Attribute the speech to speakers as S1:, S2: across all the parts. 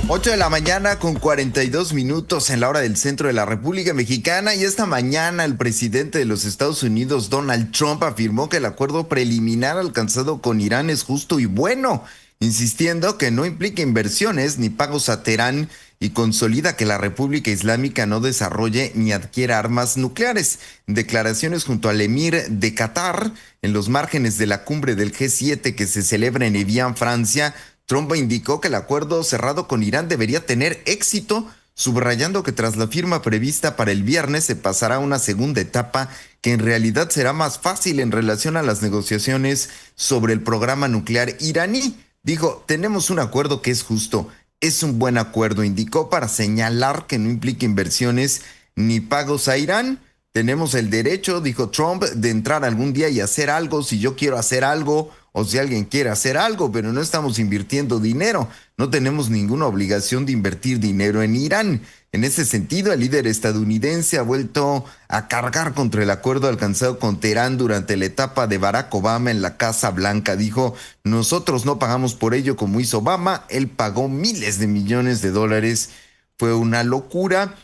S1: 8 de la mañana con 42 minutos en la hora del centro de la República Mexicana, y esta mañana el presidente de los Estados Unidos, Donald Trump, afirmó que el acuerdo preliminar alcanzado con Irán es justo y bueno, insistiendo que no implica inversiones ni pagos a Teherán y consolida que la República Islámica no desarrolle ni adquiera armas nucleares. Declaraciones junto al emir de Qatar en los márgenes de la cumbre del G7 que se celebra en Evian, Francia. Trump indicó que el acuerdo cerrado con Irán debería tener éxito, subrayando que tras la firma prevista para el viernes se pasará a una segunda etapa que en realidad será más fácil en relación a las negociaciones sobre el programa nuclear iraní. Dijo, tenemos un acuerdo que es justo, es un buen acuerdo, indicó, para señalar que no implica inversiones ni pagos a Irán. Tenemos el derecho, dijo Trump, de entrar algún día y hacer algo si yo quiero hacer algo o si alguien quiere hacer algo, pero no estamos invirtiendo dinero. No tenemos ninguna obligación de invertir dinero en Irán. En ese sentido, el líder estadounidense ha vuelto a cargar contra el acuerdo alcanzado con Teherán durante la etapa de Barack Obama en la Casa Blanca. Dijo, nosotros no pagamos por ello como hizo Obama, él pagó miles de millones de dólares. Fue una locura.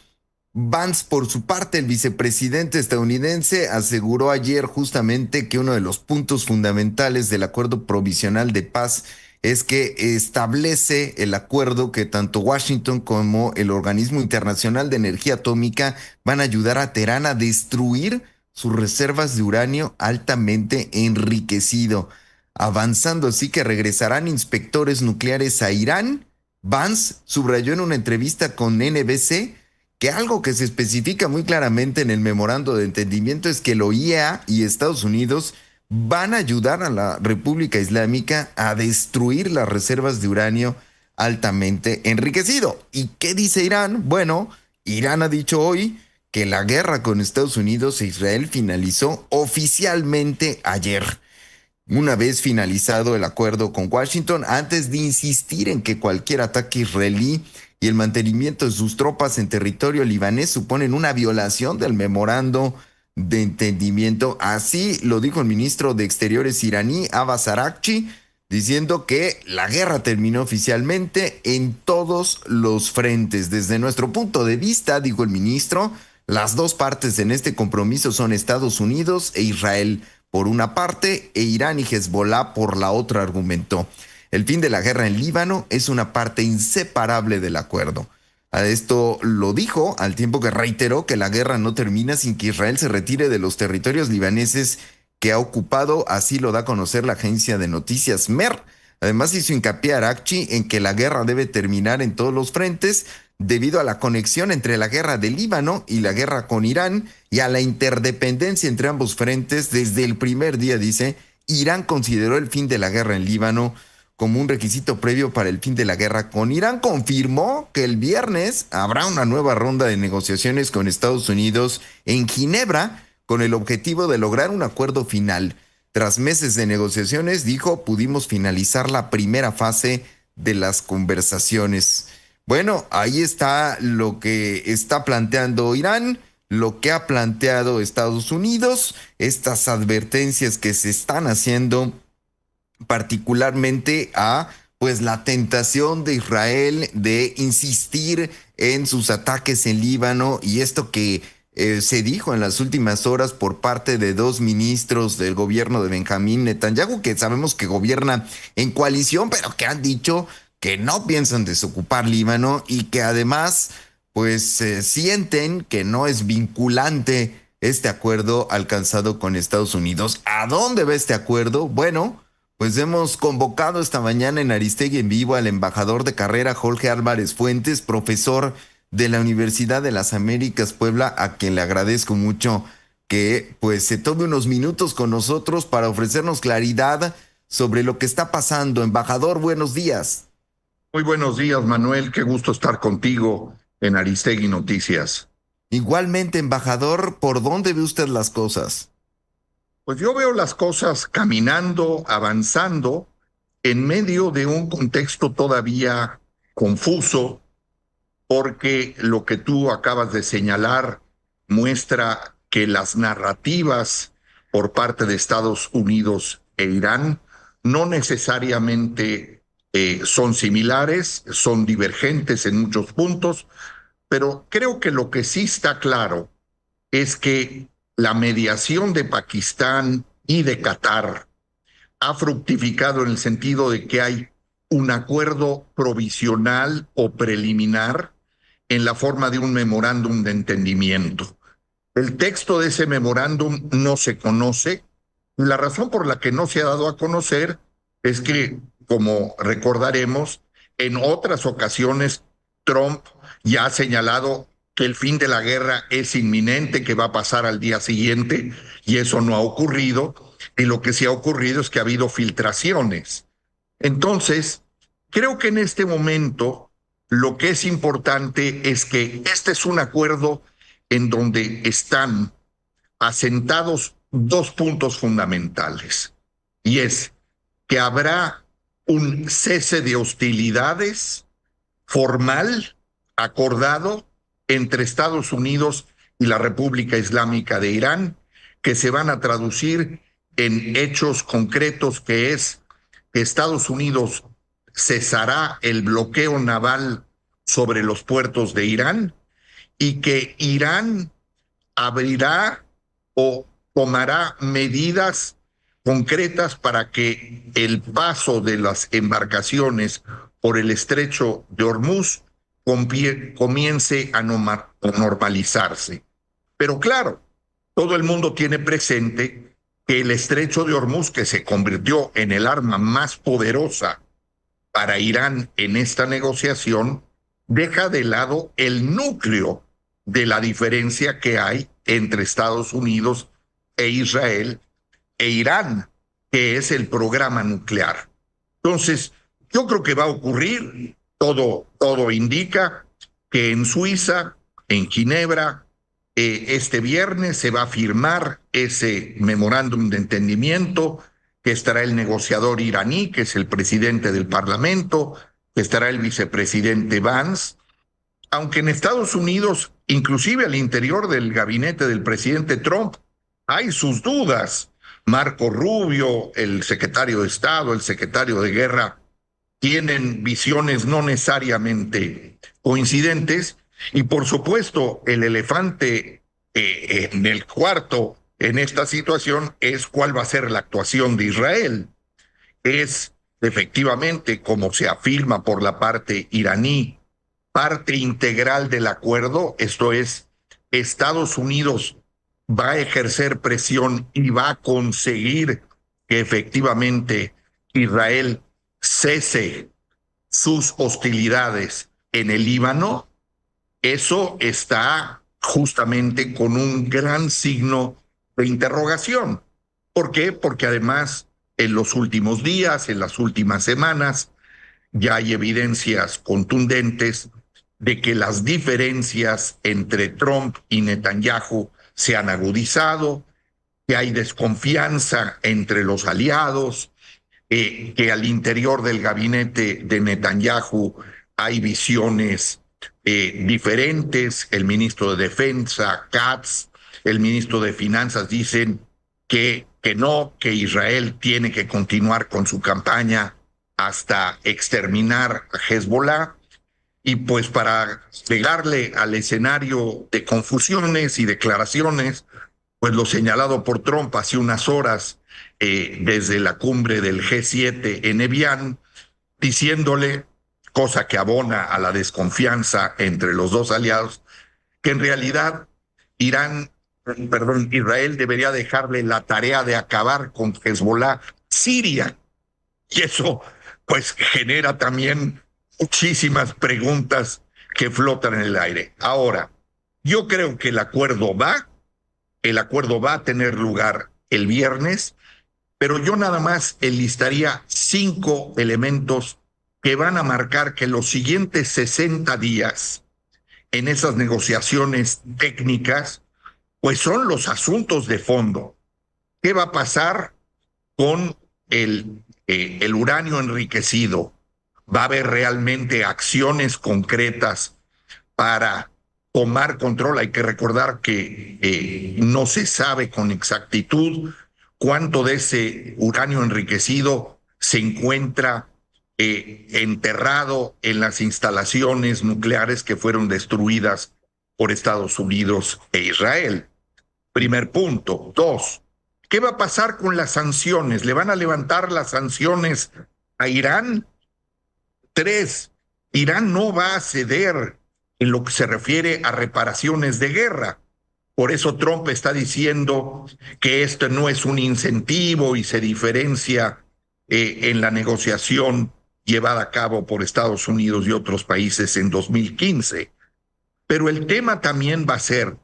S1: Vance, por su parte, el vicepresidente estadounidense, aseguró ayer justamente que uno de los puntos fundamentales del acuerdo provisional de paz es que establece el acuerdo que tanto Washington como el Organismo Internacional de Energía Atómica van a ayudar a Teherán a destruir sus reservas de uranio altamente enriquecido, avanzando así que regresarán inspectores nucleares a Irán. Vance subrayó en una entrevista con NBC que algo que se especifica muy claramente en el memorando de entendimiento es que la OIEA y Estados Unidos van a ayudar a la República Islámica a destruir las reservas de uranio altamente enriquecido. ¿Y qué dice Irán? Bueno, Irán ha dicho hoy que la guerra con Estados Unidos e Israel finalizó oficialmente ayer, una vez finalizado el acuerdo con Washington, antes de insistir en que cualquier ataque israelí y el mantenimiento de sus tropas en territorio libanés suponen una violación del memorando de entendimiento. Así lo dijo el ministro de Exteriores iraní, Abbas Araghchi, diciendo que la guerra terminó oficialmente en todos los frentes. Desde nuestro punto de vista, dijo el ministro, las dos partes en este compromiso son Estados Unidos e Israel por una parte e Irán y Hezbollah por la otra, argumentó. El fin de la guerra en Líbano es una parte inseparable del acuerdo. A esto lo dijo al tiempo que reiteró que la guerra no termina sin que Israel se retire de los territorios libaneses que ha ocupado, así lo da a conocer la agencia de noticias MER. Además hizo hincapié Araghchi en que la guerra debe terminar en todos los frentes debido a la conexión entre la guerra del Líbano y la guerra con Irán y a la interdependencia entre ambos frentes. Desde el primer día, dice, Irán consideró el fin de la guerra en Líbano como un requisito previo para el fin de la guerra con Irán. Confirmó que el viernes habrá una nueva ronda de negociaciones con Estados Unidos en Ginebra con el objetivo de lograr un acuerdo final. Tras meses de negociaciones, dijo, pudimos finalizar la primera fase de las conversaciones. Bueno, ahí está lo que está planteando Irán, lo que ha planteado Estados Unidos, estas advertencias que se están haciendo particularmente a pues la tentación de Israel de insistir en sus ataques en Líbano, y esto que se dijo en las últimas horas por parte de dos ministros del gobierno de Benjamín Netanyahu, que sabemos que gobierna en coalición, pero que han dicho que no piensan desocupar Líbano y que además pues sienten que no es vinculante este acuerdo alcanzado con Estados Unidos. ¿A dónde va este acuerdo? Bueno, pues hemos convocado esta mañana en Aristegui en vivo al embajador de carrera Jorge Álvarez Fuentes, profesor de la Universidad de las Américas Puebla, a quien le agradezco mucho que pues se tome unos minutos con nosotros para ofrecernos claridad sobre lo que está pasando. Embajador, buenos días.
S2: Muy buenos días, Manuel. Qué gusto estar contigo en Aristegui Noticias.
S1: Igualmente, embajador, ¿por dónde ve usted las cosas?
S2: Pues yo veo las cosas caminando, avanzando, en medio de un contexto todavía confuso, porque lo que tú acabas de señalar muestra que las narrativas por parte de Estados Unidos e Irán no necesariamente son similares, son divergentes en muchos puntos, pero creo que lo que sí está claro es que la mediación de Pakistán y de Qatar ha fructificado en el sentido de que hay un acuerdo provisional o preliminar en la forma de un memorándum de entendimiento. El texto de ese memorándum no se conoce. La razón por la que no se ha dado a conocer es que, como recordaremos, en otras ocasiones Trump ya ha señalado que el fin de la guerra es inminente, que va a pasar al día siguiente, y eso no ha ocurrido. Y lo que sí ha ocurrido es que ha habido filtraciones. Entonces, creo que en este momento lo que es importante es que este es un acuerdo en donde están asentados dos puntos fundamentales, y es que habrá un cese de hostilidades formal, acordado entre Estados Unidos y la República Islámica de Irán, que se van a traducir en hechos concretos, que es que Estados Unidos cesará el bloqueo naval sobre los puertos de Irán y que Irán abrirá o tomará medidas concretas para que el paso de las embarcaciones por el estrecho de Hormuz comience a normalizarse. Pero claro, todo el mundo tiene presente que el estrecho de Hormuz, que se convirtió en el arma más poderosa para Irán en esta negociación, deja de lado el núcleo de la diferencia que hay entre Estados Unidos e Israel e Irán, que es el programa nuclear. Entonces, yo creo que va a ocurrir, todo indica que en Suiza, en Ginebra, este viernes se va a firmar ese memorándum de entendimiento, que estará el negociador iraní, que es el presidente del Parlamento, que estará el vicepresidente Vance, aunque en Estados Unidos, inclusive al interior del gabinete del presidente Trump, hay sus dudas. Marco Rubio, el secretario de Estado, el secretario de Guerra, tienen visiones no necesariamente coincidentes, y por supuesto el elefante en el cuarto en esta situación es cuál va a ser la actuación de Israel. Es efectivamente, como se afirma por la parte iraní, parte integral del acuerdo, esto es, Estados Unidos va a ejercer presión y va a conseguir que efectivamente Israel cese sus hostilidades en el Líbano. Eso está justamente con un gran signo de interrogación. ¿Por qué? Porque además en los últimos días, en las últimas semanas, ya hay evidencias contundentes de que las diferencias entre Trump y Netanyahu se han agudizado, que hay desconfianza entre los aliados, que al interior del gabinete de Netanyahu hay visiones diferentes. El ministro de Defensa, Katz, el ministro de Finanzas dicen que no, que Israel tiene que continuar con su campaña hasta exterminar a Hezbollah. Y pues para llegarle al escenario de confusiones y declaraciones, pues lo señalado por Trump hace unas horas desde la cumbre del G7 en Evian, diciéndole, cosa que abona a la desconfianza entre los dos aliados, que en realidad Israel debería dejarle la tarea de acabar con Hezbollah Siria. Y eso pues genera también muchísimas preguntas que flotan en el aire. Ahora, yo creo que el acuerdo va a tener lugar el viernes, pero yo nada más enlistaría 5 elementos que van a marcar que los siguientes 60 días en esas negociaciones técnicas, pues son los asuntos de fondo. ¿Qué va a pasar con el uranio enriquecido? ¿Va a haber realmente acciones concretas para tomar control? Hay que recordar que no se sabe con exactitud cuánto de ese uranio enriquecido se encuentra enterrado en las instalaciones nucleares que fueron destruidas por Estados Unidos e Israel. Primer punto. Dos, ¿qué va a pasar con las sanciones? ¿Le van a levantar las sanciones a Irán? Tres, Irán no va a ceder en lo que se refiere a reparaciones de guerra. Por eso Trump está diciendo que esto no es un incentivo y se diferencia en la negociación llevada a cabo por Estados Unidos y otros países en 2015. Pero el tema también va a ser,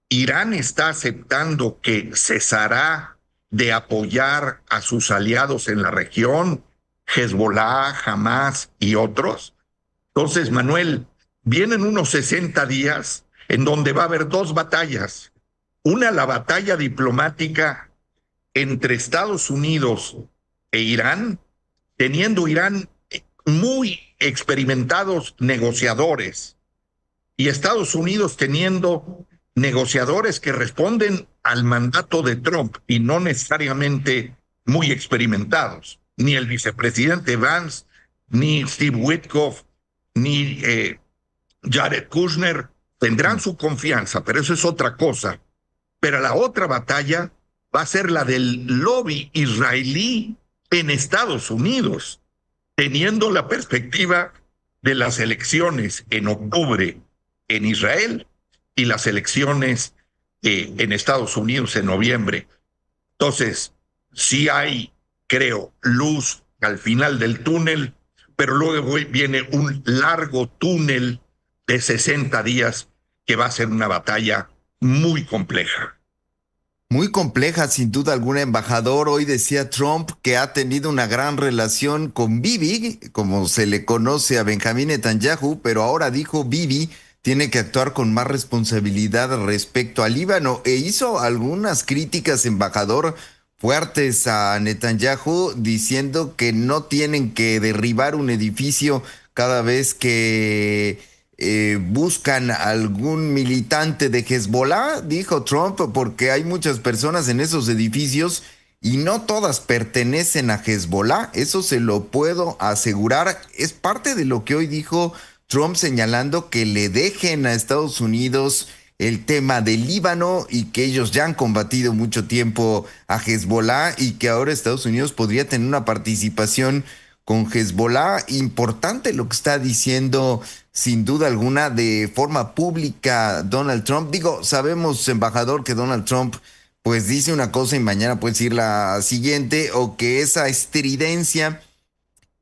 S2: Irán está aceptando que cesará de apoyar a sus aliados en la región, Hezbollah, Hamas y otros. Entonces, Manuel, vienen unos 60 días en donde va a haber dos batallas. Una, la batalla diplomática entre Estados Unidos e Irán, teniendo Irán muy experimentados negociadores y Estados Unidos teniendo negociadores que responden al mandato de Trump y no necesariamente muy experimentados. Ni el vicepresidente Vance, ni Steve Witkoff, ni Jared Kushner tendrán su confianza, pero eso es otra cosa. Pero la otra batalla va a ser la del lobby israelí en Estados Unidos, teniendo la perspectiva de las elecciones en octubre en Israel y las elecciones en Estados Unidos en noviembre. Entonces, sí hay, creo, luz al final del túnel, pero luego viene un largo túnel de 60 días que va a ser una batalla muy compleja.
S1: Muy compleja, sin duda alguna, embajador. Hoy decía Trump que ha tenido una gran relación con Bibi, como se le conoce a Benjamín Netanyahu, pero ahora dijo Bibi tiene que actuar con más responsabilidad respecto al Líbano e hizo algunas críticas, embajador, fuertes a Netanyahu, diciendo que no tienen que derribar un edificio cada vez que buscan algún militante de Hezbollah, dijo Trump, porque hay muchas personas en esos edificios y no todas pertenecen a Hezbollah. Eso se lo puedo asegurar. Es parte de lo que hoy dijo Trump, señalando que le dejen a Estados Unidos el tema del Líbano y que ellos ya han combatido mucho tiempo a Hezbollah y que ahora Estados Unidos podría tener una participación con Hezbollah. Importante lo que está diciendo, sin duda alguna, de forma pública Donald Trump. Digo, sabemos, embajador, que Donald Trump pues dice una cosa y mañana puede decir la siguiente, o que esa estridencia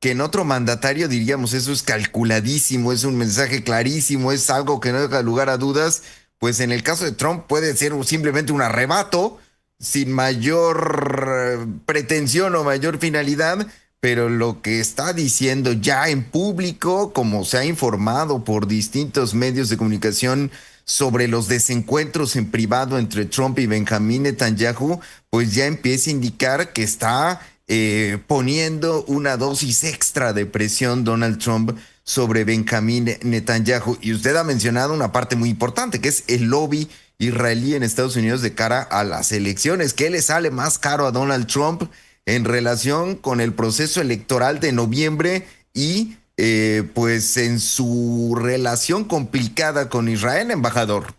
S1: que en otro mandatario diríamos eso es calculadísimo, es un mensaje clarísimo, es algo que no deja lugar a dudas, pues en el caso de Trump puede ser simplemente un arrebato sin mayor pretensión o mayor finalidad, pero lo que está diciendo ya en público, como se ha informado por distintos medios de comunicación sobre los desencuentros en privado entre Trump y Benjamín Netanyahu, pues ya empieza a indicar que está poniendo una dosis extra de presión Donald Trump sobre Benjamín Netanyahu. Y usted ha mencionado una parte muy importante, que es el lobby israelí en Estados Unidos de cara a las elecciones. ¿Qué le sale más caro a Donald Trump en relación con el proceso electoral de noviembre y pues en su relación complicada con Israel, embajador?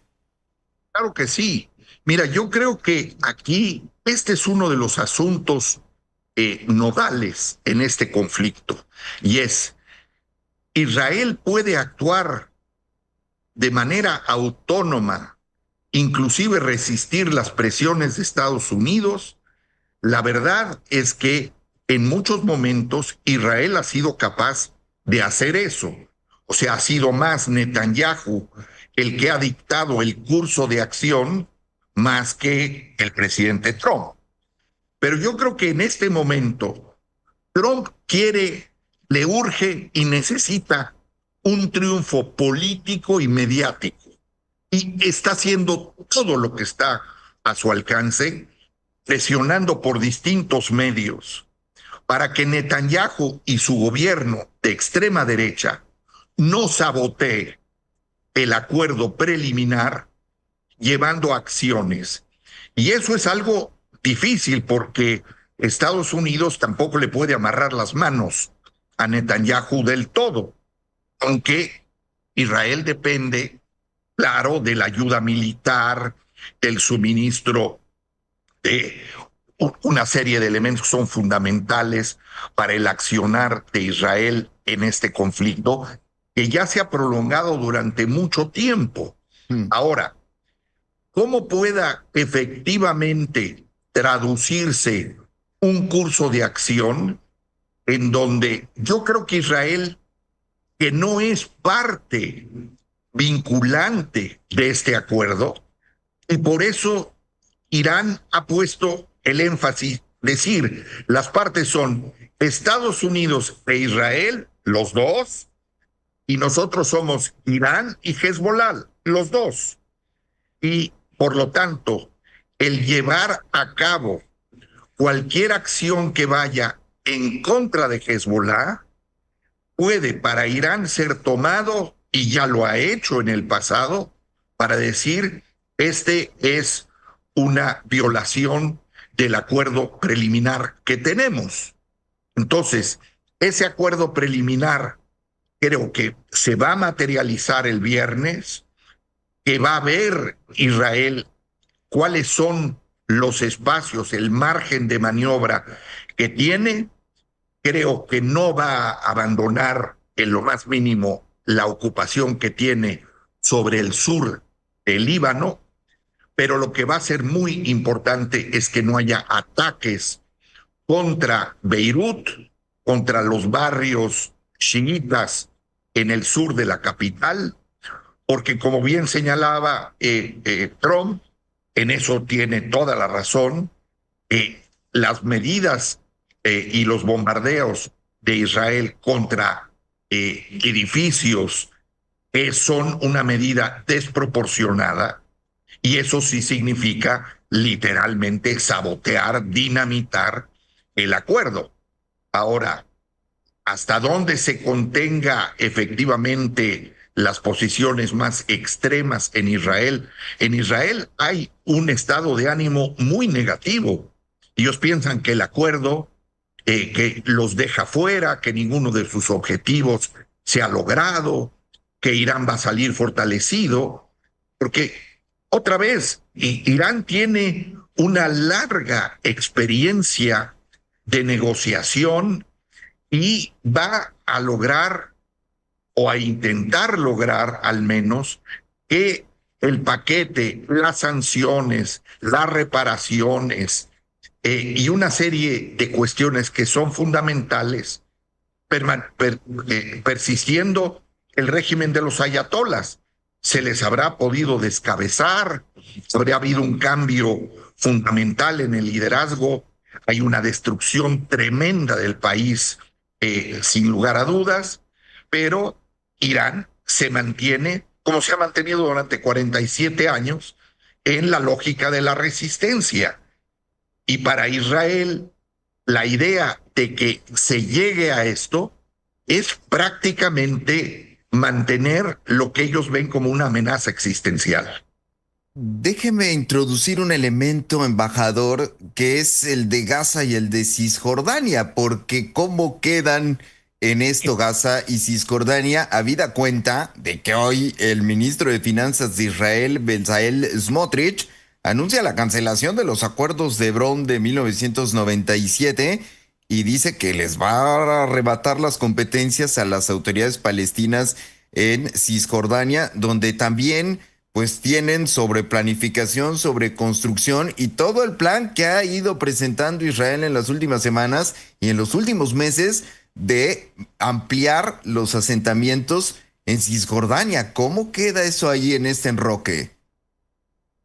S2: Claro que sí. Mira, yo creo que aquí este es uno de los asuntos nodales en este conflicto, y es, Israel puede actuar de manera autónoma, inclusive resistir las presiones de Estados Unidos. La verdad es que en muchos momentos Israel ha sido capaz de hacer eso. O sea, ha sido más Netanyahu el que ha dictado el curso de acción más que el presidente Trump. Pero yo creo que en este momento Trump le urge y necesita un triunfo político y mediático. Y está haciendo todo lo que está a su alcance, presionando por distintos medios para que Netanyahu y su gobierno de extrema derecha no sabotee el acuerdo preliminar llevando acciones. Y eso es algo difícil porque Estados Unidos tampoco le puede amarrar las manos a Netanyahu del todo, aunque Israel depende, claro, de la ayuda militar, del suministro de una serie de elementos que son fundamentales para el accionar de Israel en este conflicto, que ya se ha prolongado durante mucho tiempo. Ahora, ¿cómo pueda efectivamente traducirse un curso de acción en donde yo creo que Israel, que no es parte vinculante de este acuerdo, y por eso Irán ha puesto el énfasis, decir, las partes son Estados Unidos e Israel, los dos, y nosotros somos Irán y Hezbollah, los dos. Y por lo tanto, el llevar a cabo cualquier acción que vaya en contra de Hezbollah puede para Irán ser tomado, y ya lo ha hecho en el pasado, para decir, este es una violación del acuerdo preliminar que tenemos. Entonces, ese acuerdo preliminar creo que se va a materializar el viernes, que va a ver Israel cuáles son los espacios, el margen de maniobra que tiene. Creo que no va a abandonar en lo más mínimo la ocupación que tiene sobre el sur del Líbano, pero lo que va a ser muy importante es que no haya ataques contra Beirut, contra los barrios chiitas en el sur de la capital, porque como bien señalaba Trump, en eso tiene toda la razón, las medidas y los bombardeos de Israel contra edificios son una medida desproporcionada, y eso sí significa literalmente sabotear, dinamitar el acuerdo. Ahora, hasta dónde se contenga efectivamente las posiciones más extremas en Israel. En Israel hay un estado de ánimo muy negativo. Ellos piensan que el acuerdo que los deja fuera, que ninguno de sus objetivos se ha logrado, que Irán va a salir fortalecido, porque otra vez, Irán tiene una larga experiencia de negociación y va a lograr, o a intentar lograr al menos, que el paquete, las sanciones, las reparaciones y una serie de cuestiones que son fundamentales, persistiendo el régimen de los ayatolas, se les habrá podido descabezar, habría habido un cambio fundamental en el liderazgo, hay una destrucción tremenda del país, sin lugar a dudas, pero Irán se mantiene, como se ha mantenido durante 47 años, en la lógica de la resistencia. Y para Israel, la idea de que se llegue a esto es prácticamente mantener lo que ellos ven como una amenaza existencial.
S1: Déjeme introducir un elemento, embajador, que es el de Gaza y el de Cisjordania, porque cómo quedan en esto Gaza y Cisjordania, habida cuenta de que hoy el ministro de Finanzas de Israel, Bezalel Smotrich, anuncia la cancelación de los acuerdos de Hebrón de 1997 y dice que les va a arrebatar las competencias a las autoridades palestinas en Cisjordania, donde también pues tienen sobre planificación, sobre construcción y todo el plan que ha ido presentando Israel en las últimas semanas y en los últimos meses de ampliar los asentamientos en Cisjordania. ¿Cómo queda eso ahí en este enroque?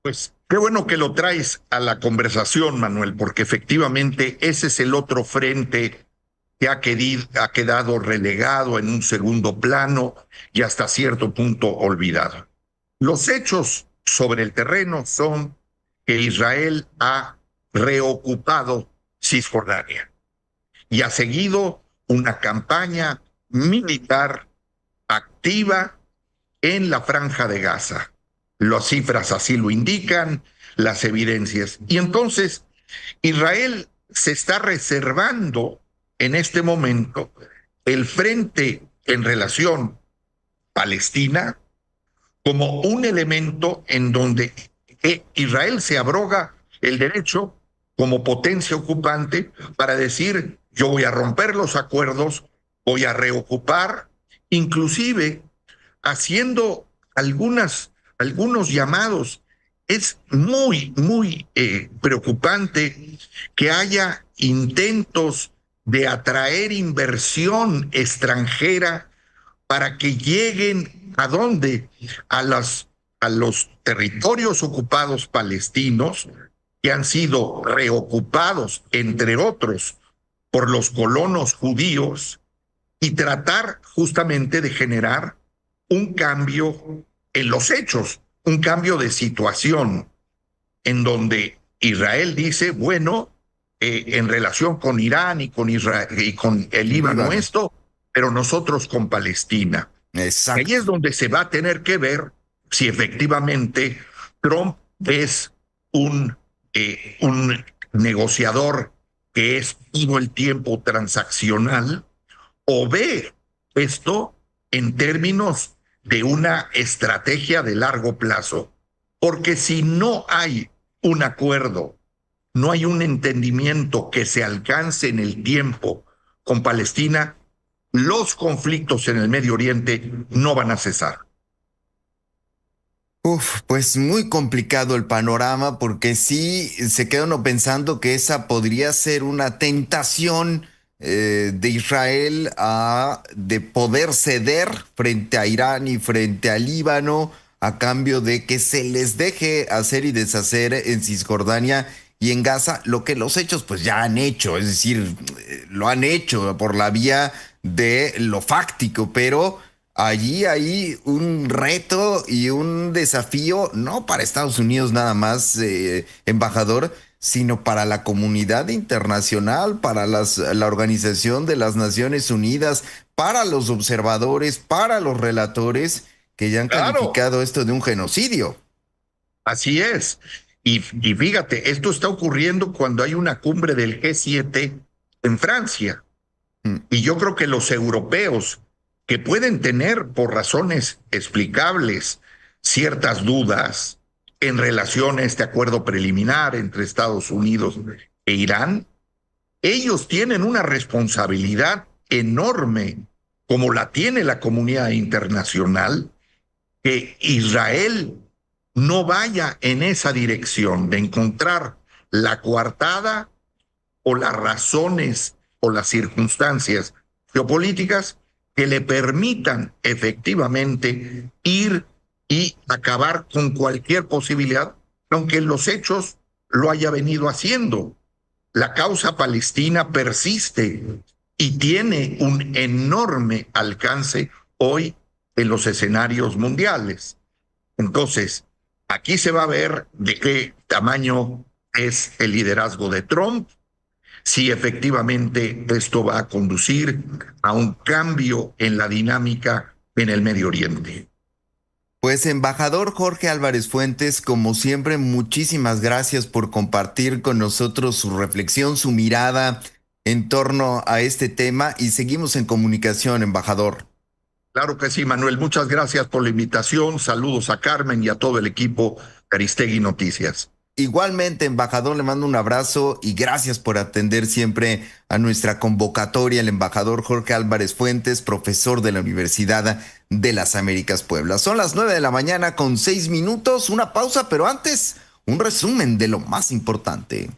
S2: Pues qué bueno que lo traes a la conversación, Manuel, porque efectivamente ese es el otro frente que ha quedado relegado en un segundo plano y hasta cierto punto olvidado. Los hechos sobre el terreno son que Israel ha reocupado Cisjordania y ha seguido una campaña militar activa en la Franja de Gaza. Las cifras así lo indican, las evidencias. Y entonces Israel se está reservando en este momento el frente en relación Palestina como un elemento en donde Israel se abroga el derecho como potencia ocupante para decir: yo voy a romper los acuerdos, voy a reocupar, inclusive haciendo algunos llamados. Es muy preocupante que haya intentos de atraer inversión extranjera para que lleguen ¿a dónde? A los territorios ocupados palestinos, que han sido reocupados, entre otros, por los colonos judíos, y tratar justamente de generar un cambio en los hechos, un cambio de situación, en donde Israel dice: bueno, en relación con Irán y con el Líbano esto, pero nosotros con Palestina.
S1: Exacto.
S2: Ahí es donde se va a tener que ver si efectivamente Trump es un negociador que es todo el tiempo transaccional, o ve esto en términos de una estrategia de largo plazo. Porque si no hay un acuerdo, no hay un entendimiento que se alcance en el tiempo con Palestina, los conflictos en el Medio Oriente no van a cesar.
S1: Pues muy complicado el panorama, porque sí se queda uno pensando que esa podría ser una tentación de Israel de poder ceder frente a Irán y frente al Líbano a cambio de que se les deje hacer y deshacer en Cisjordania y en Gaza lo que los hechos pues ya han hecho, es decir, lo han hecho por la vía de lo fáctico, pero allí hay un reto y un desafío, no para Estados Unidos nada más, embajador, sino para la comunidad internacional, para la Organización de las Naciones Unidas, para los observadores, para los relatores que ya han
S2: Claro,
S1: calificado esto de un genocidio.
S2: así es. Y fíjate, esto está ocurriendo cuando hay una cumbre del G7 en Francia.
S1: Mm.
S2: Y yo creo que los europeos, que pueden tener por razones explicables ciertas dudas en relación a este acuerdo preliminar entre Estados Unidos e Irán, ellos tienen una responsabilidad enorme, como la tiene la comunidad internacional, que Israel no vaya en esa dirección de encontrar la coartada o las razones o las circunstancias geopolíticas que le permitan efectivamente ir y acabar con cualquier posibilidad, aunque en los hechos lo haya venido haciendo. La causa palestina persiste y tiene un enorme alcance hoy en los escenarios mundiales. Entonces, aquí se va a ver de qué tamaño es el liderazgo de Trump, si efectivamente esto va a conducir a un cambio en la dinámica en el Medio Oriente.
S1: Pues embajador Jorge Álvarez Fuentes, como siempre, muchísimas gracias por compartir con nosotros su reflexión, su mirada en torno a este tema, y seguimos en comunicación, embajador.
S2: Claro que sí, Manuel. Muchas gracias por la invitación. Saludos a Carmen y a todo el equipo de Aristegui Noticias.
S1: Igualmente, embajador, le mando un abrazo y gracias por atender siempre a nuestra convocatoria. El embajador Jorge Álvarez Fuentes, profesor de la Universidad de las Américas Puebla. Son las 9 de la mañana con 6 minutos, una pausa, pero antes, un resumen de lo más importante.